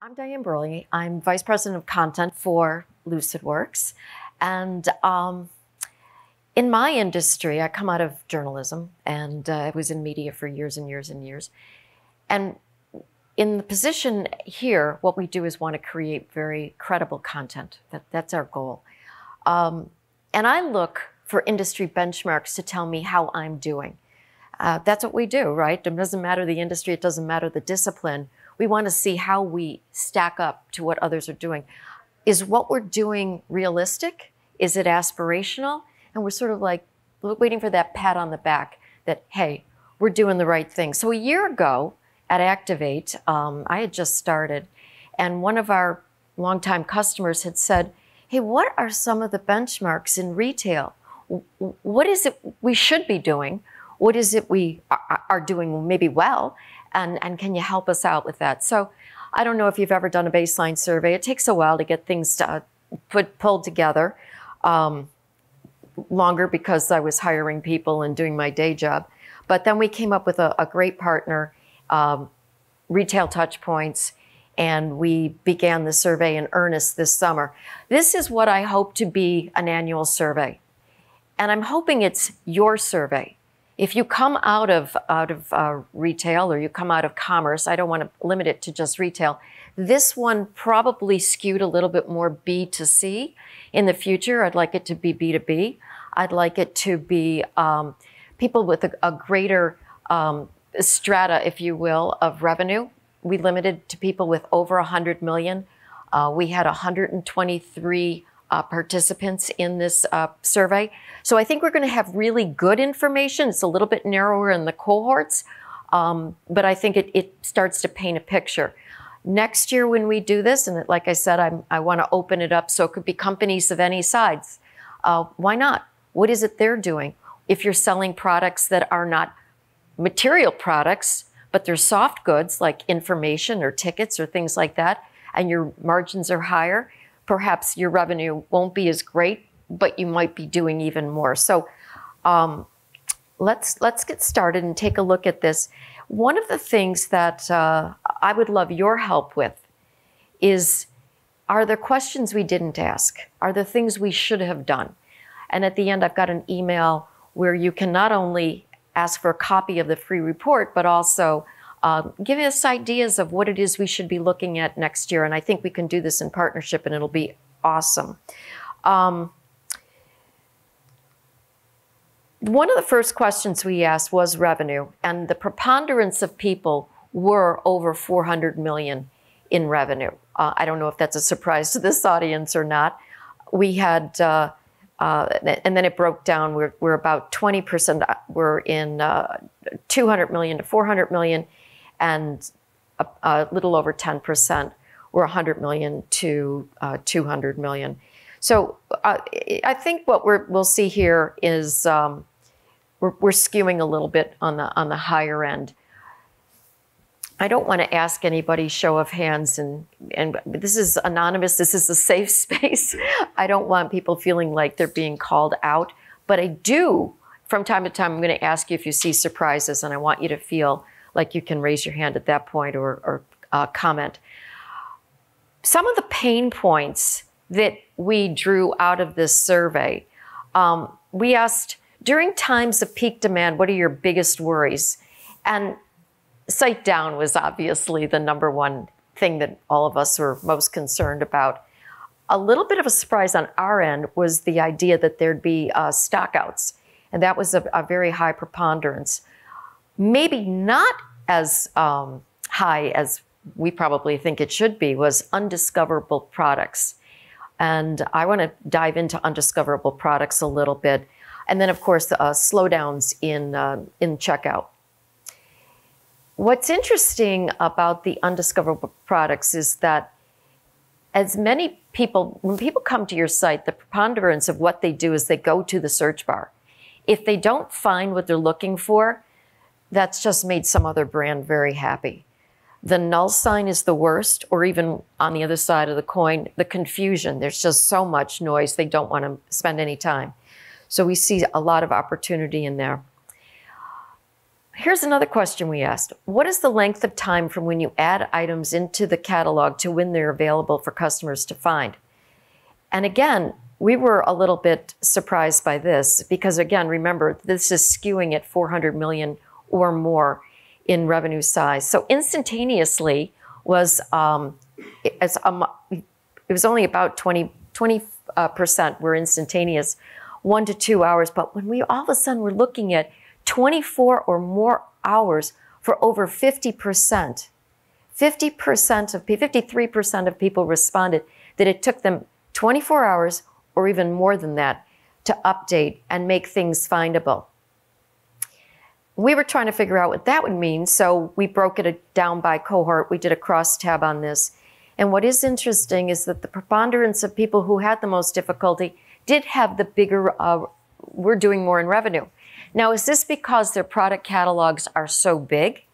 I'm Diane Burley. I'm Vice President of Content for Lucidworks. And in my industry, I come out of journalism and I was in media for years and years and years. And in the position here, what we do is want to create very credible content. That's our goal. And I look for industry benchmarks to tell me how I'm doing. That's what we do, right? It doesn't matter the industry, it doesn't matter the discipline. We want to see how we stack up to what others are doing. Is what we're doing realistic? Is it aspirational? And we're sort of like waiting for that pat on the back that, hey, we're doing the right thing. So a year ago at Activate, I had just started, and one of our longtime customers had said, hey, what are some of the benchmarks in retail? What is it we should be doing? What is it we are doing maybe well? And can you help us out with that? So I don't know if you've ever done a baseline survey. It takes a while to get things pulled together, longer because I was hiring people and doing my day job. But then we came up with a great partner, Retail Touchpoints, and we began the survey in earnest this summer. This is what I hope to be an annual survey. And I'm hoping it's your survey. If you come out of retail or you come out of commerce, I don't want to limit it to just retail. This one probably skewed a little bit more B to C. In the future, I'd like it to be B to B. I'd like it to be people with a greater strata, if you will, of revenue. We limited to people with over 100 million. We had 123 participants in this survey. So I think we're going to have really good information. It's a little bit narrower in the cohorts, but I think it starts to paint a picture. Next year when we do this, and like I said, I want to open it up so it could be companies of any size. Why not? What is it they're doing? If you're selling products that are not material products, but they're soft goods like information or tickets or things like that, and your margins are higher, perhaps your revenue won't be as great, but you might be doing even more. So let's get started and take a look at this. One of the things that I would love your help with is, are there questions we didn't ask? Are there things we should have done? And at the end, I've got an email where you can not only ask for a copy of the free report, but also give us ideas of what it is we should be looking at next year. And I think we can do this in partnership and it'll be awesome. One of the first questions we asked was revenue, and the preponderance of people were over 400 million in revenue. I don't know if that's a surprise to this audience or not. We had, and then it broke down, we're about 20%, we're in 200 million to 400 million, and a little over 10% were 100 million to 200 million. So I think what we'll see here is we're skewing a little bit on the higher end. I don't want to ask anybody show of hands, and this is anonymous. This is a safe space. I don't want people feeling like they're being called out, but I do, from time to time, I'm going to ask you if you see surprises, and I want you to feel like you can raise your hand at that point or comment. Some of the pain points that we drew out of this survey, we asked, during times of peak demand, what are your biggest worries? And site down was obviously the number one thing that all of us were most concerned about. A little bit of a surprise on our end was the idea that there'd be stockouts, and that was a very high preponderance. Maybe not as high as we probably think it should be, was undiscoverable products. And I want to dive into undiscoverable products a little bit. And then, of course, slowdowns in checkout. What's interesting about the undiscoverable products is that as many people, when people come to your site, the preponderance of what they do is they go to the search bar. If they don't find what they're looking for, that's just made some other brand very happy. The null sign is the worst, or even on the other side of the coin, the confusion. There's just so much noise, they don't want to spend any time. So we see a lot of opportunity in there. Here's another question we asked. What is the length of time from when you add items into the catalog to when they're available for customers to find? And again, we were a little bit surprised by this because, again, remember, this is skewing at 400 million or more in revenue size. So instantaneously was, it was only about 20% were instantaneous, 1 to 2 hours. But when we all of a sudden were looking at 24 or more hours for over 50%, 53% of people responded that it took them 24 hours or even more than that to update and make things findable. We were trying to figure out what that would mean, so we broke it down by cohort. We did a crosstab on this. And what is interesting is that the preponderance of people who had the most difficulty did have the bigger, we're doing more in revenue. Now, is this because their product catalogs are so big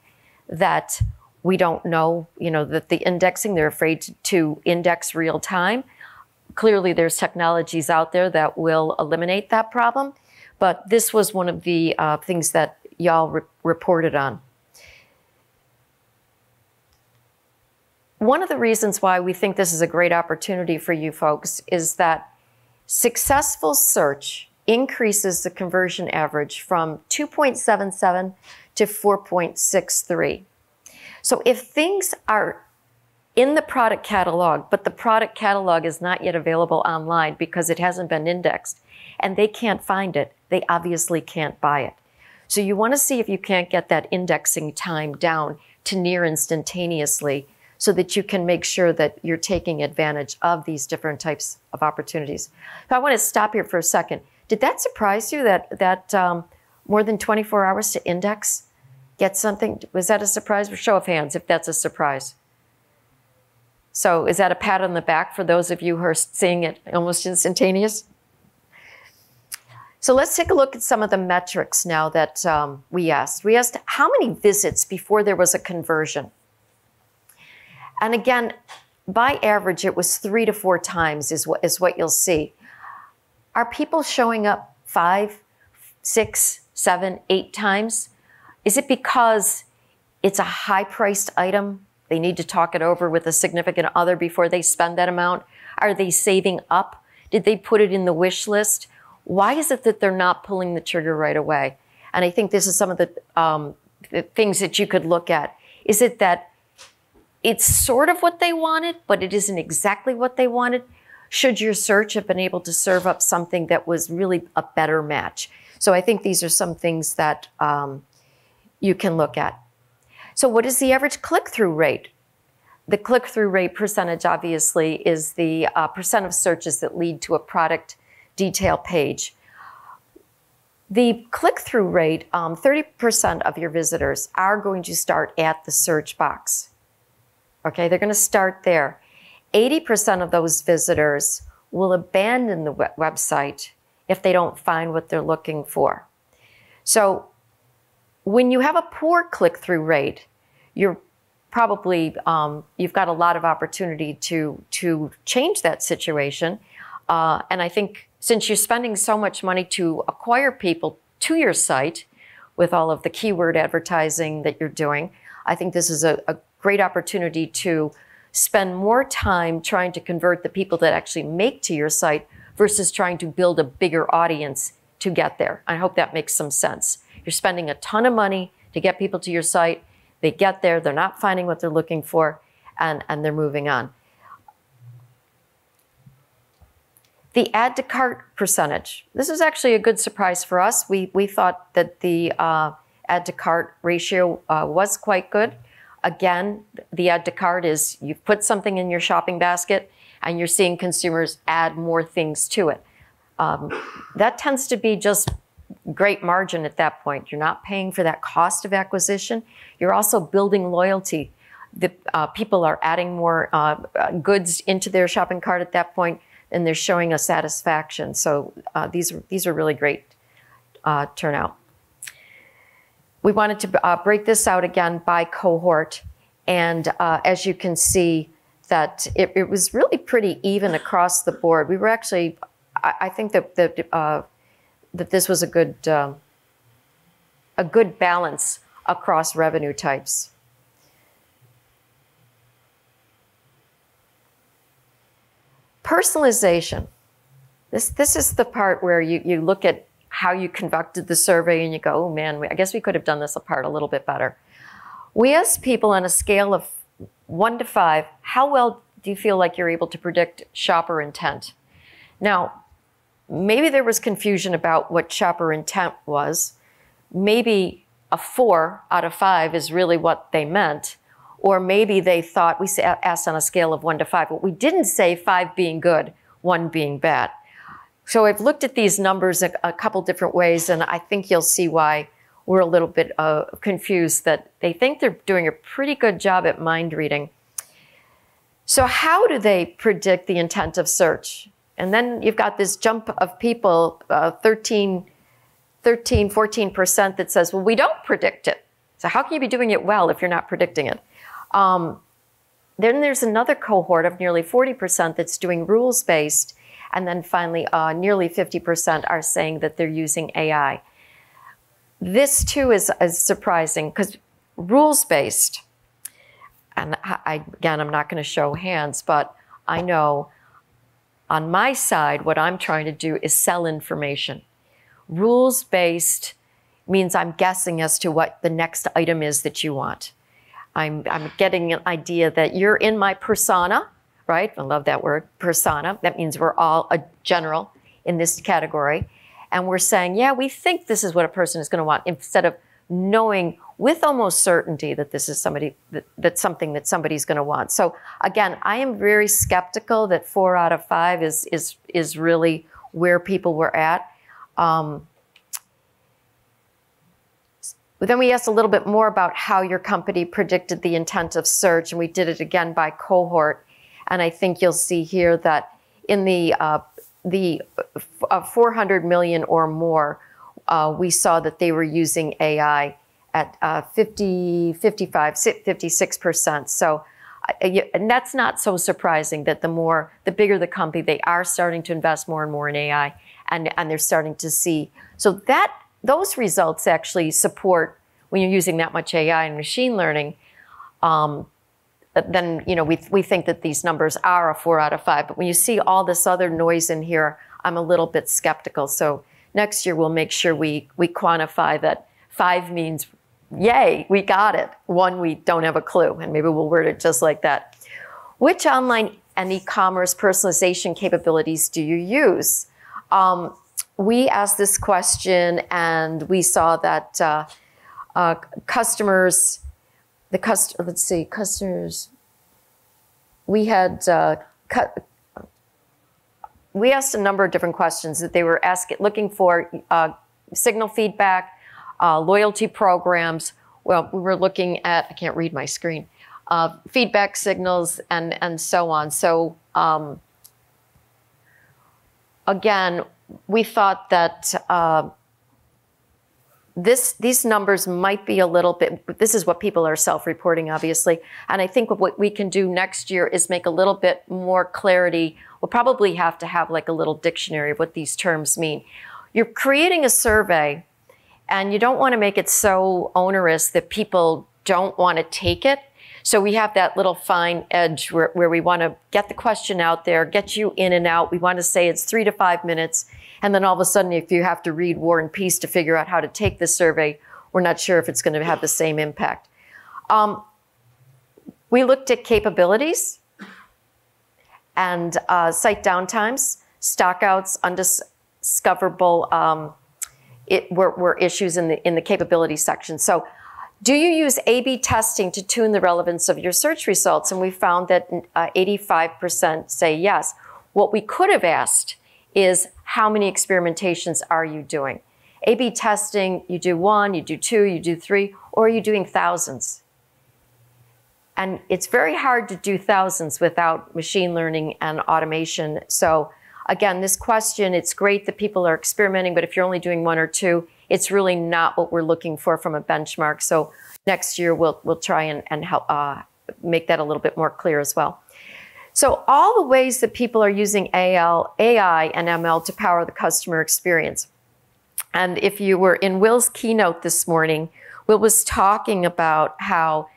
that we don't know, that the indexing, they're afraid to index real time? Clearly, there's technologies out there that will eliminate that problem, but this was one of the things that y'all reported on. One of the reasons why we think this is a great opportunity for you folks is that successful search increases the conversion average from 2.77 to 4.63. So if things are in the product catalog, but the product catalog is not yet available online because it hasn't been indexed and they can't find it, they obviously can't buy it. So you want to see if you can't get that indexing time down to near instantaneously so that you can make sure that you're taking advantage of these different types of opportunities. So I want to stop here for a second. Did that surprise you that more than 24 hours to index, get something? Was that a surprise? Show of hands if that's a surprise. So is that a pat on the back for those of you who are seeing it almost instantaneous? So let's take a look at some of the metrics now that we asked. We asked how many visits before there was a conversion. And again, by average, it was 3 to 4 times is what you'll see. Are people showing up 5, 6, 7, 8 times? Is it because it's a high-priced item? They need to talk it over with a significant other before they spend that amount? Are they saving up? Did they put it in the wish list? Why is it that they're not pulling the trigger right away? And I think this is some of the things that you could look at. Is it that it's sort of what they wanted, but it isn't exactly what they wanted? Should your search have been able to serve up something that was really a better match? So I think these are some things that you can look at. So what is the average click-through rate? The click-through rate percentage, obviously, is the percent of searches that lead to a product detail page. The click-through rate, 30% of your visitors are going to start at the search box. Okay, they're going to start there. 80% of those visitors will abandon the website if they don't find what they're looking for. So when you have a poor click-through rate, you're probably, you've got a lot of opportunity to change that situation. And I think since you're spending so much money to acquire people to your site with all of the keyword advertising that you're doing, I think this is a great opportunity to spend more time trying to convert the people that actually make to your site versus trying to build a bigger audience to get there. I hope that makes some sense. You're spending a ton of money to get people to your site. They get there, they're not finding what they're looking for, and they're moving on. The add to cart percentage. This is actually a good surprise for us. We thought that the add to cart ratio was quite good. Again, the add to cart is you've put something in your shopping basket and you're seeing consumers add more things to it. That tends to be just great margin at that point. You're not paying for that cost of acquisition. You're also building loyalty. The people are adding more goods into their shopping cart at that point, and they're showing a satisfaction. So these are really great turnout. We wanted to break this out again by cohort, and as you can see, that it was really pretty even across the board. We were actually, I think that this was a good balance across revenue types. Personalization. This is the part where you look at how you conducted the survey and you go, oh man, I guess we could have done this part a little bit better. We asked people on a scale of 1 to 5, how well do you feel like you're able to predict shopper intent? Now, maybe there was confusion about what shopper intent was. Maybe a 4 out of 5 is really what they meant. Or maybe they thought, we asked on a scale of 1 to 5, but we didn't say 5 being good, 1 being bad. So I've looked at these numbers a couple different ways, and I think you'll see why we're a little bit confused, that they think they're doing a pretty good job at mind reading. So how do they predict the intent of search? And then you've got this jump of people, 14% that says, well, we don't predict it. So how can you be doing it well if you're not predicting it? Then there's another cohort of nearly 40% that's doing rules-based. And then finally, nearly 50% are saying that they're using AI. This too is surprising because rules-based, and again, I'm not going to show hands, but I know on my side, what I'm trying to do is sell information. Rules-based means I'm guessing as to what the next item is that you want. I'm getting an idea that you're in my persona, right? I love that word, persona. That means we're all a general in this category. And we're saying, yeah, we think this is what a person is going to want, instead of knowing with almost certainty that this is that's something that somebody's going to want. So again, I am very skeptical that 4 out of 5 is really where people were at. Then we asked a little bit more about how your company predicted the intent of search, and we did it again by cohort. And I think you'll see here that in the 400 million or more, we saw that they were using AI at 56%. So, and that's not so surprising that the bigger the company, they are starting to invest more and more in AI, and they're starting to see. So those results actually support, when you're using that much AI and machine learning, then we think that these numbers are a 4 out of 5. But when you see all this other noise in here, I'm a little bit skeptical. So next year we'll make sure we quantify that 5 means, yay, we got it. 1, we don't have a clue, and maybe we'll word it just like that. Which online and e-commerce personalization capabilities do you use? We asked this question, and we saw that customers, we had, we asked a number of different questions that they were looking for signal feedback, loyalty programs. Well, we were looking at, I can't read my screen, feedback signals and so on. So again, we thought that these numbers might be a little bit, this is what people are self-reporting, obviously. And I think what we can do next year is make a little bit more clarity. We'll probably have to have like a little dictionary of what these terms mean. You're creating a survey, and you don't want to make it so onerous that people don't want to take it. So we have that little fine edge where we want to get the question out there, get you in and out. We want to say it's 3 to 5 minutes. And then all of a sudden, if you have to read War and Peace to figure out how to take the survey, we're not sure if it's going to have the same impact. We looked at capabilities and site downtimes, stockouts, undiscoverable were issues in the capability section. So do you use A/B testing to tune the relevance of your search results? And we found that 85% say yes. What we could have asked is, how many experimentations are you doing? A/B testing, you do 1, you do 2, you do 3, or are you doing thousands? And it's very hard to do thousands without machine learning and automation. So again, this question, it's great that people are experimenting, but if you're only doing 1 or 2, it's really not what we're looking for from a benchmark. So next year we'll try and help make that a little bit more clear as well. So all the ways that people are using AI and ML to power the customer experience. And if you were in Will's keynote this morning, Will was talking about how,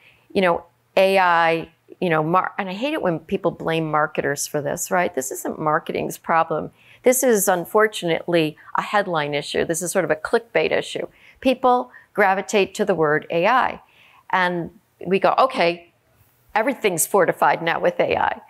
AI, and I hate it when people blame marketers for this, right? This isn't marketing's problem. This is unfortunately a headline issue. This is sort of a clickbait issue. People gravitate to the word AI, and we go, okay, everything's fortified now with AI.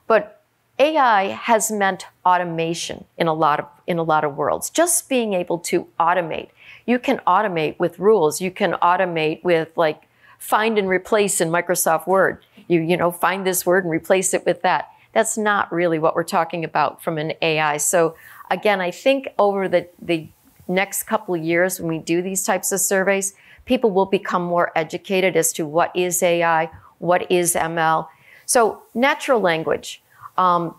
But AI has meant automation in a lot of worlds. Just being able to automate. You can automate with rules. You can automate with like find and replace in Microsoft Word. You find this word and replace it with that. That's not really what we're talking about from an AI. So again, I think over the next couple of years when we do these types of surveys, people will become more educated as to what is AI, what is ML. So natural language.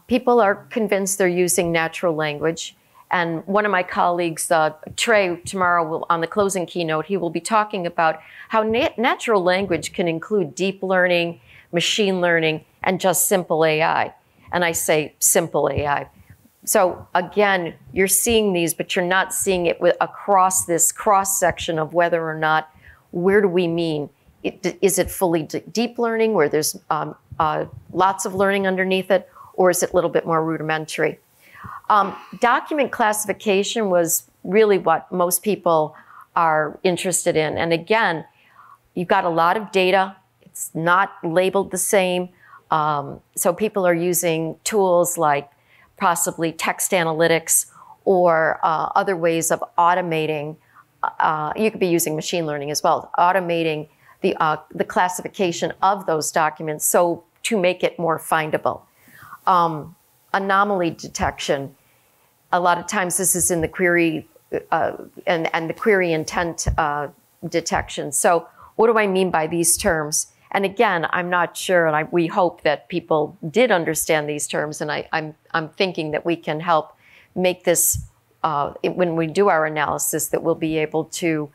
People are convinced they're using natural language. And one of my colleagues, Trey, tomorrow on the closing keynote, he will be talking about how natural language can include deep learning, machine learning, and just simple AI. And I say simple AI. So again, you're seeing these, but you're not seeing it across this cross-section of whether or not, where do we mean? Is it fully deep learning where there's lots of learning underneath it, or is it a little bit more rudimentary? Document classification was really what most people are interested in. And again, you've got a lot of data. It's not labeled the same. So people are using tools like possibly text analytics or other ways of automating. You could be using machine learning as well, automating the classification of those documents so to make it more findable. Anomaly detection. A lot of times this is in the query and the query intent detection. So what do I mean by these terms? And again, I'm not sure, and we hope that people did understand these terms, and I'm thinking that we can help make this, when we do our analysis, that we'll be able to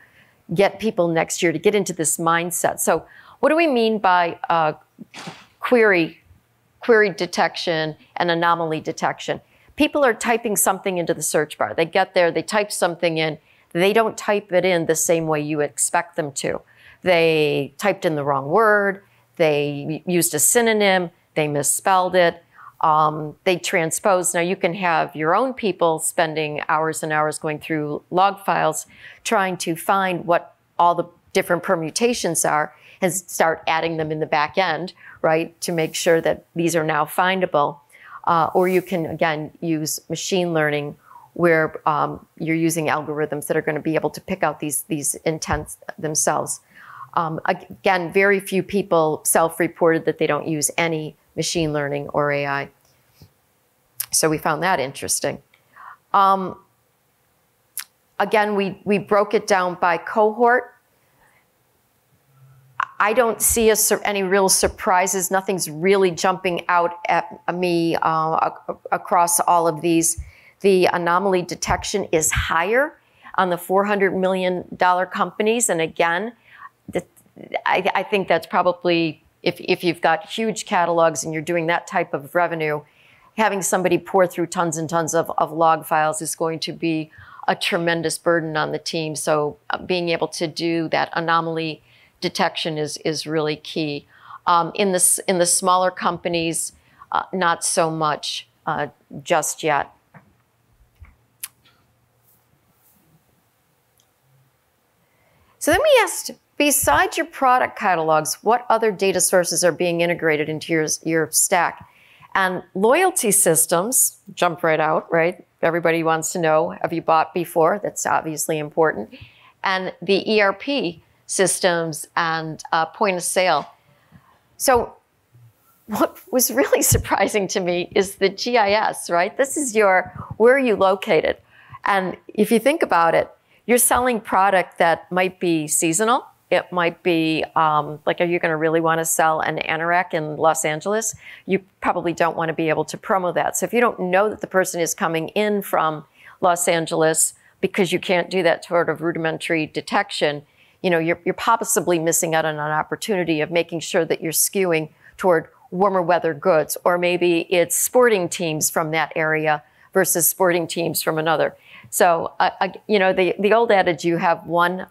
get people next year to get into this mindset. So what do we mean by query detection and anomaly detection? People are typing something into the search bar. They get there, they type something in, they don't type it in the same way you expect them to. They typed in the wrong word, they used a synonym, they misspelled it, they transposed. Now you can have your own people spending hours and hours going through log files trying to find what all the different permutations are and start adding them in the back end, right, to make sure that these are now findable. Or you can, again, use machine learning where you're using algorithms that are going to be able to pick out these intents themselves. Again, very few people self-reported that they don't use any machine learning or AI. So we found that interesting. Again, we broke it down by cohort. I don't see any real surprises. Nothing's really jumping out at me across all of these. The anomaly detection is higher on the $400 million companies. And again, I think that's probably, if you've got huge catalogs and you're doing that type of revenue, having somebody pour through tons and tons of log files is going to be a tremendous burden on the team. So being able to do that anomaly detection is really key. In the smaller companies, not so much just yet. So then we asked, besides your product catalogs, what other data sources are being integrated into your stack? And loyalty systems jump right out, right? Everybody wants to know, have you bought before? That's obviously important. And the ERP systems and point of sale. So what was really surprising to me is the GIS, right? This is where are you located? And if you think about it, you're selling product that might be seasonal. It might be, like, are you going to really want to sell an anorak in Los Angeles? You probably don't want to be able to promo that. So if you don't know that the person is coming in from Los Angeles because you can't do that sort of rudimentary detection, you're possibly missing out on an opportunity of making sure that you're skewing toward warmer weather goods, or maybe it's sporting teams from that area versus sporting teams from another. So, the old adage, you have one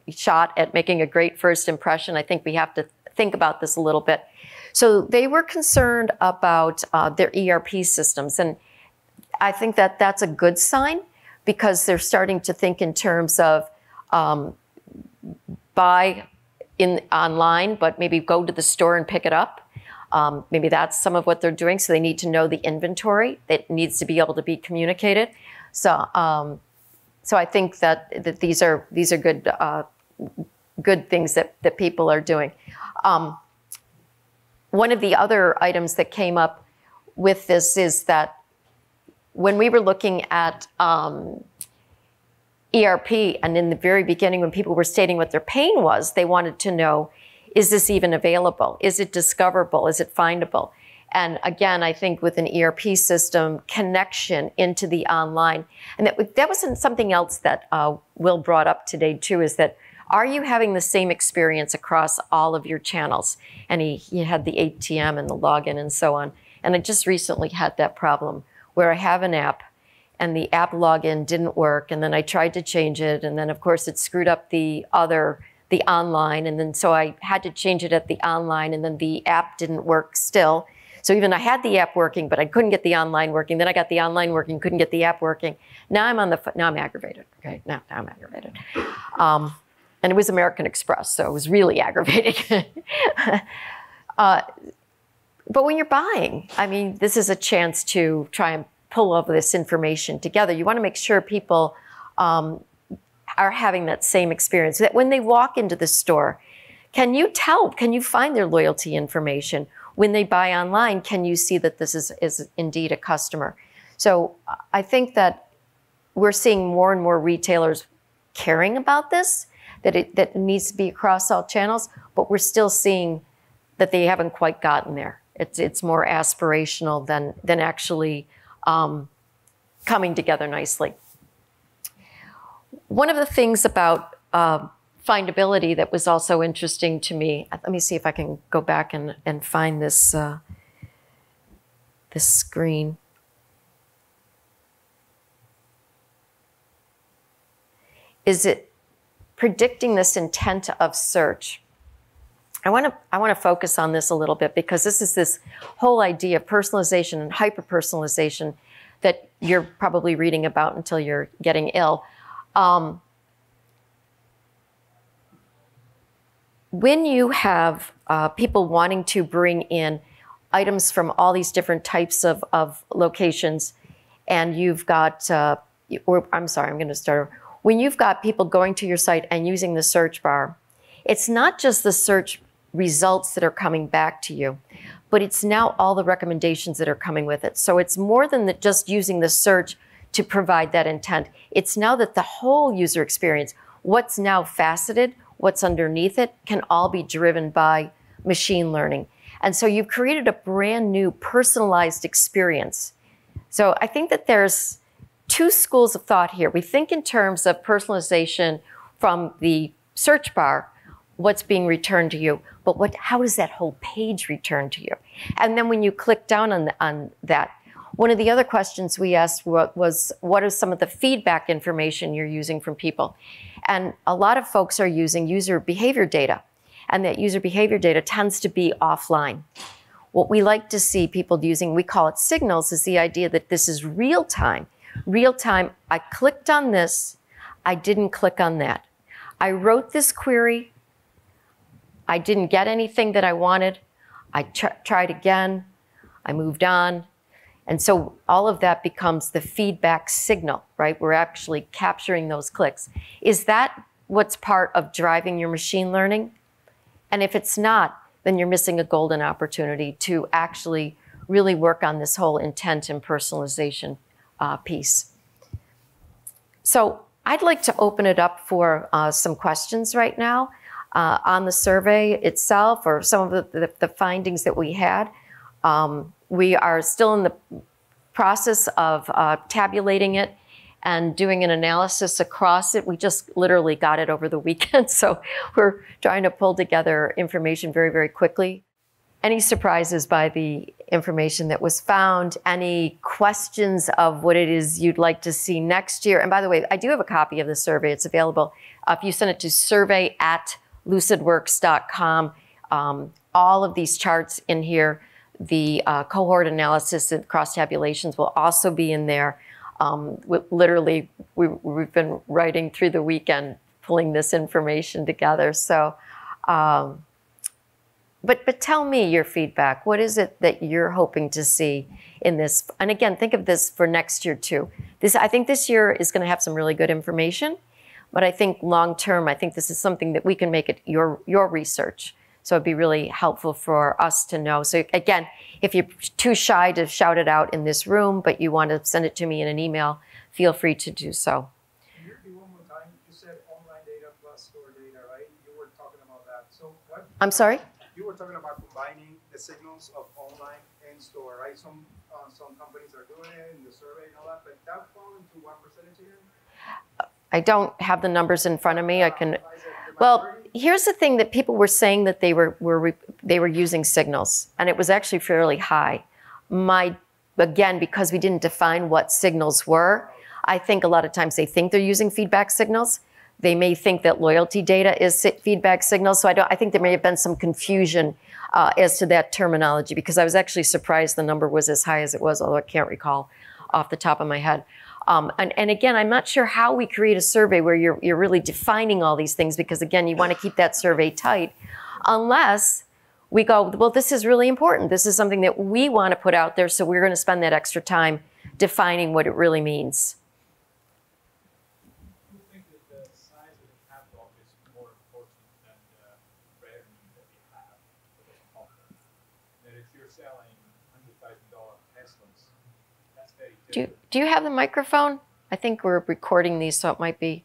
shot at making a great first impression. I think we have to think about this a little bit. So they were concerned about their ERP systems. And I think that that's a good sign, because they're starting to think in terms of buy online, but maybe go to the store and pick it up. Maybe that's some of what they're doing. So they need to know the inventory. It needs to be able to be communicated. So, so I think that these are good good things that people are doing. One of the other items that came up with this is that when we were looking at ERP, and in the very beginning when people were stating what their pain was, they wanted to know, is this even available? Is it discoverable? Is it findable? And again, I think with an ERP system, connection into the online, and that was something else that Will brought up today too, is that are you having the same experience across all of your channels? And he had the ATM and the login and so on. And I just recently had that problem where I have an app and the app login didn't work. And then I tried to change it. And then of course it screwed up the online. And then so I had to change it at the online, and then the app didn't work still. So even I had the app working, but I couldn't get the online working. Then I got the online working, couldn't get the app working. Now I'm now I'm aggravated. Okay, now I'm aggravated. And it was American Express, so it was really aggravating. But when you're buying, I mean, this is a chance to try and pull all of this information together. You want to make sure people are having that same experience, that when they walk into the store, can you find their loyalty information? When they buy online, can you see that this is indeed a customer? So I think that we're seeing more and more retailers caring about this, that it needs to be across all channels, but we're still seeing that they haven't quite gotten there. It's more aspirational than actually coming together nicely. One of the things about findability that was also interesting to me, let me see if I can go back and find this, this screen. Is it predicting this intent of search? I want to focus on this a little bit, because this is this whole idea of personalization and hyper-personalization that you're probably reading about until you're getting ill. When you have people wanting to bring in items from all these different types of locations, and you've got, I'm sorry, I'm going to start over. When you've got people going to your site and using the search bar, it's not just the search results that are coming back to you, but it's now all the recommendations that are coming with it. So it's more than just using the search to provide that intent. It's now that the whole user experience, what's now faceted, what's underneath it, can all be driven by machine learning. And so you've created a brand new personalized experience. So I think that there's two schools of thought here. We think in terms of personalization from the search bar, what's being returned to you, but how does that whole page return to you? And then when you click down on that, one of the other questions we asked was, what is some of the feedback information you're using from people? And a lot of folks are using user behavior data, and that user behavior data tends to be offline. What we like to see people using, we call it signals, is the idea that this is real time. Real time, I clicked on this, I didn't click on that. I wrote this query, I didn't get anything that I wanted, I tried again, I moved on. And so all of that becomes the feedback signal, right? We're actually capturing those clicks. Is that what's part of driving your machine learning? And if it's not, then you're missing a golden opportunity to actually really work on this whole intent and personalization piece. So I'd like to open it up for some questions right now on the survey itself, or some of the findings that we had. We are still in the process of tabulating it and doing an analysis across it. We just literally got it over the weekend, so we're trying to pull together information very, very quickly. Any surprises by the information that was found? Any questions of what it is you'd like to see next year? And by the way, I do have a copy of the survey. It's available. If you send it to survey@lucidworks.com, all of these charts in here, the cohort analysis and cross tabulations will also be in there. Literally, we've been writing through the weekend, pulling this information together. So, but tell me your feedback. What is it that you're hoping to see in this? And again, think of this for next year too. I think this year is going to have some really good information, but I think long term, I think this is something that we can make it your research. So it'd be really helpful for us to know. So again, if you're too shy to shout it out in this room, but you want to send it to me in an email, feel free to do so. Can you repeat one more time? You said online data plus store data, right? You were talking about that. So what? I'm sorry? You were talking about combining the signals of online and store, right? Some companies are doing it in the survey and all that, but that falls into what percentage again? I don't have the numbers in front of me. I can. Well, here's the thing that people were saying that they were using signals, and it was actually fairly high. Again, because we didn't define what signals were, I think a lot of times they think they're using feedback signals. They may think that loyalty data is feedback signals. So I think there may have been some confusion as to that terminology, because I was actually surprised the number was as high as it was, although I can't recall off the top of my head. And again, I'm not sure how we create a survey where you're really defining all these things, because again, you want to keep that survey tight, unless we go, well, this is really important. This is something that we want to put out there, so we're going to spend that extra time defining what it really means. Do you think that the size of the catalog is more important than the revenue that you have for this offer? That if you're selling $100,000 Teslas, that's very different. Do you have the microphone? I think we're recording these, so it might be.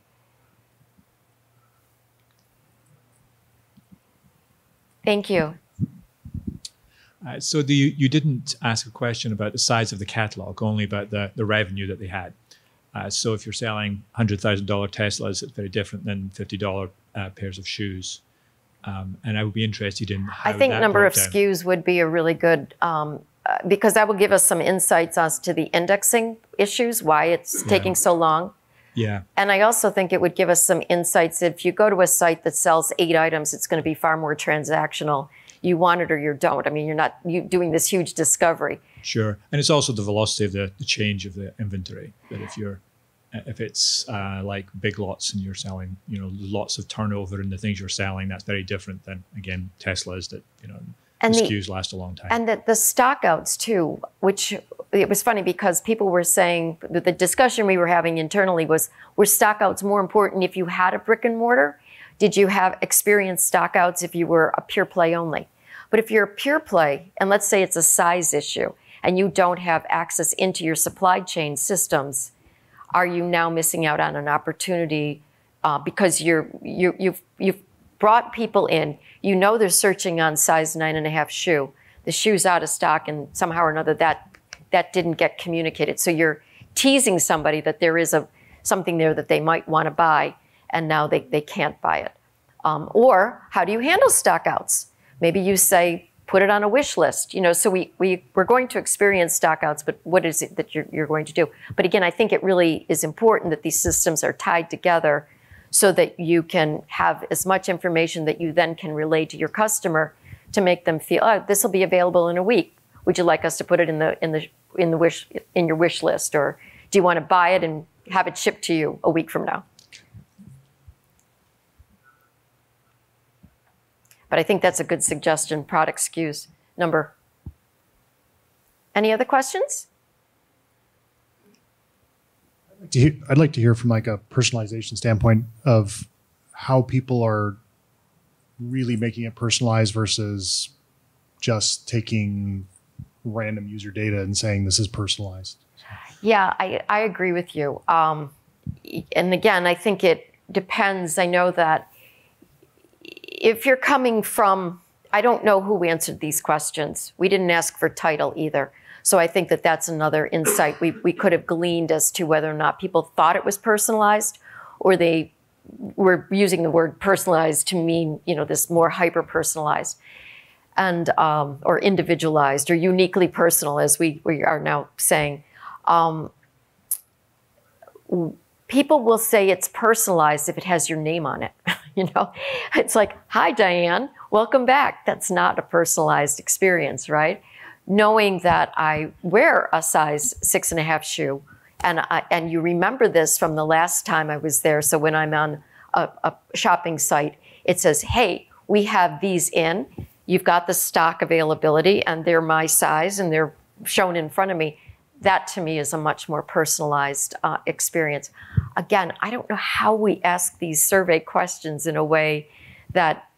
Thank you. So you didn't ask a question about the size of the catalog, only about the revenue that they had. So if you're selling $100,000 Teslas, it's very different than $50 pairs of shoes. And I would be interested in how I think that number of broke down. SKUs would be a really good, because that will give us some insights as to the indexing issues, why it's taking so long. Yeah. And I also think it would give us some insights. If you go to a site that sells 8 items, it's going to be far more transactional. You want it or you don't. I mean, you're not doing this huge discovery. Sure. And it's also the velocity of the change of the inventory. That if it's like big lots and you're selling, lots of turnover in the things you're selling, that's very different than, again, Teslas that, And the SKUs last a long time. And the stockouts too, which it was funny because people were saying, the discussion we were having internally was, were stockouts more important if you had a brick and mortar? Did you have experienced stockouts if you were a pure play only? But if you're a pure play, and let's say it's a size issue, and you don't have access into your supply chain systems, are you now missing out on an opportunity because you've brought people in, they're searching on size 9.5 shoe. The shoe's out of stock, and somehow or another that didn't get communicated. So you're teasing somebody that there is something there that they might want to buy, and now they can't buy it. Or how do you handle stockouts? Maybe you say, put it on a wish list. So we're going to experience stockouts, but what is it that you're going to do? But again, I think it really is important that these systems are tied together so that you can have as much information that you then can relay to your customer to make them feel, oh, this will be available in a week. Would you like us to put it in your wish list, or do you want to buy it and have it shipped to you a week from now? But I think that's a good suggestion, product SKUs number. Any other questions? I'd like to hear from like a personalization standpoint of how people are really making it personalized versus just taking random user data and saying this is personalized. Yeah, I agree with you. And again, I think it depends. I know that if you're coming from, I don't know who answered these questions. We didn't ask for title either. So I think that that's another insight we could have gleaned as to whether or not people thought it was personalized, or they were using the word personalized to mean, this more hyper-personalized. and or individualized or uniquely personal, as we are now saying. People will say it's personalized if it has your name on it. You know, it's like, hi, Diane, welcome back. That's not a personalized experience, right? Knowing that I wear a size 6.5 shoe, and you remember this from the last time I was there. So when I'm on a shopping site, it says, hey, we have these in. You've got the stock availability, and they're my size, and they're shown in front of me. That to me is a much more personalized experience. Again, I don't know how we ask these survey questions in a way that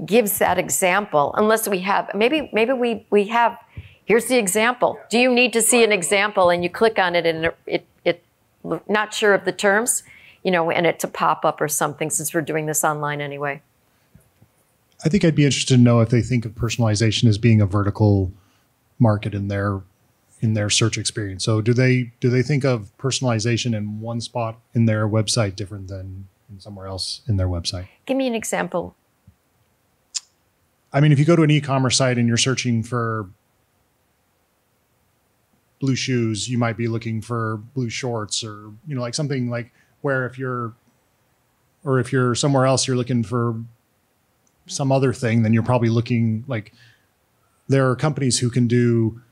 gives that example, unless we have, maybe we have, here's the example. Do you need to see an example? And you click on it and it not sure of the terms, you know, and it's a pop-up or something, since we're doing this online anyway. I think I'd be interested to know if they think of personalization as being a vertical market in their search experience. So do they think of personalization in one spot in their website different than in somewhere else in their website? Give me an example. I mean, if you go to an e-commerce site and you're searching for blue shoes, you might be looking for blue shorts, or, you know, like something like where if you're somewhere else, you're looking for some other thing, then you're probably looking, like, there are companies who can do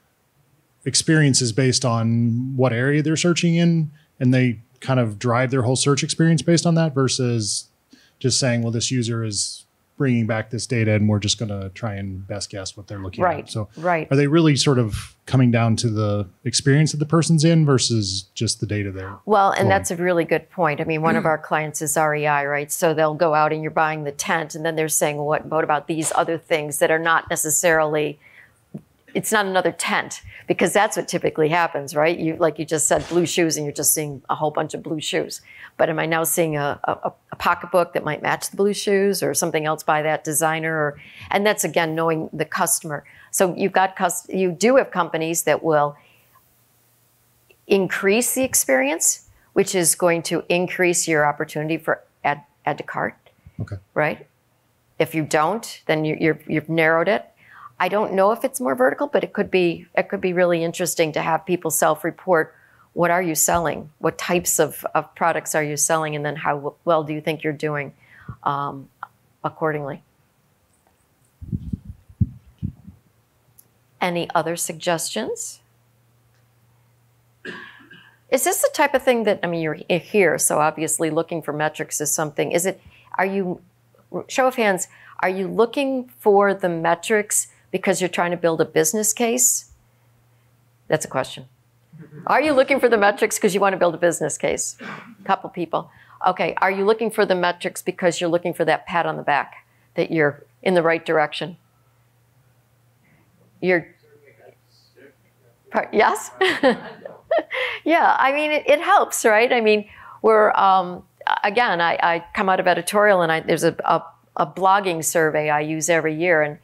experiences based on what area they're searching in, and they kind of drive their whole search experience based on that, versus just saying, well, this user is bringing back this data and we're just going to try and best guess what they're looking at. So are they really sort of coming down to the experience that the person's in versus just the data there? Well, and that's a really good point. I mean, one of our clients is REI, right? So they'll go out and you're buying the tent, and then they're saying, well, what about these other things that are not necessarily, it's not another tent, because that's what typically happens, right? You, like you just said, blue shoes, and you're just seeing a whole bunch of blue shoes. But am I now seeing a pocketbook that might match the blue shoes, or something else by that designer? And that's, again, knowing the customer. So you do have companies that will increase the experience, which is going to increase your opportunity for add to cart. Okay. Right? If you don't, then you've narrowed it. I don't know if it's more vertical, but it could be really interesting to have people self-report, what are you selling? What types of products are you selling? And then how well do you think you're doing accordingly? Any other suggestions? Is this the type of thing that, I mean, you're here, so obviously looking for metrics is something. Are you, show of hands, are you looking for the metrics because you're trying to build a business case? That's a question. Are you looking for the metrics because you want to build a business case? A couple people. Okay, are you looking for the metrics because you're looking for that pat on the back, that you're in the right direction? Yes? Yeah, I mean, it helps, right? I mean, we're, again, I come out of editorial, and there's a blogging survey I use every year, and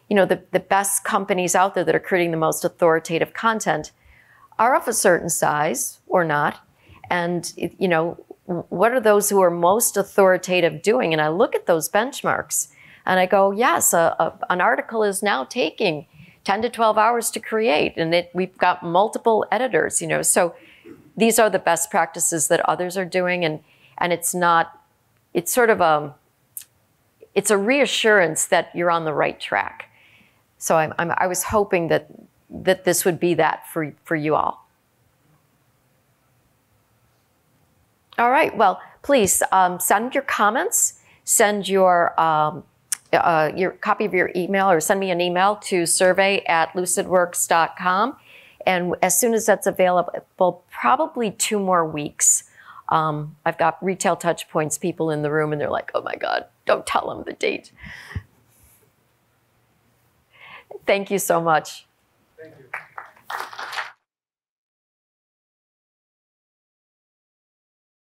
you know, the best companies out there that are creating the most authoritative content are of a certain size or not. And, you know, what are those who are most authoritative doing? And I look at those benchmarks and I go, yes, an article is now taking 10 to 12 hours to create, and we've got multiple editors, you know. So these are the best practices that others are doing, and it's sort of it's a reassurance that you're on the right track. So I was hoping that this would be that for you all. All right, well, please send your comments, send your copy of your email, or send me an email to survey@lucidworks.com. And as soon as that's available, probably 2 more weeks. I've got Retail Touchpoints people in the room, and they're like, oh my God, don't tell them the date. Thank you so much. Thank you.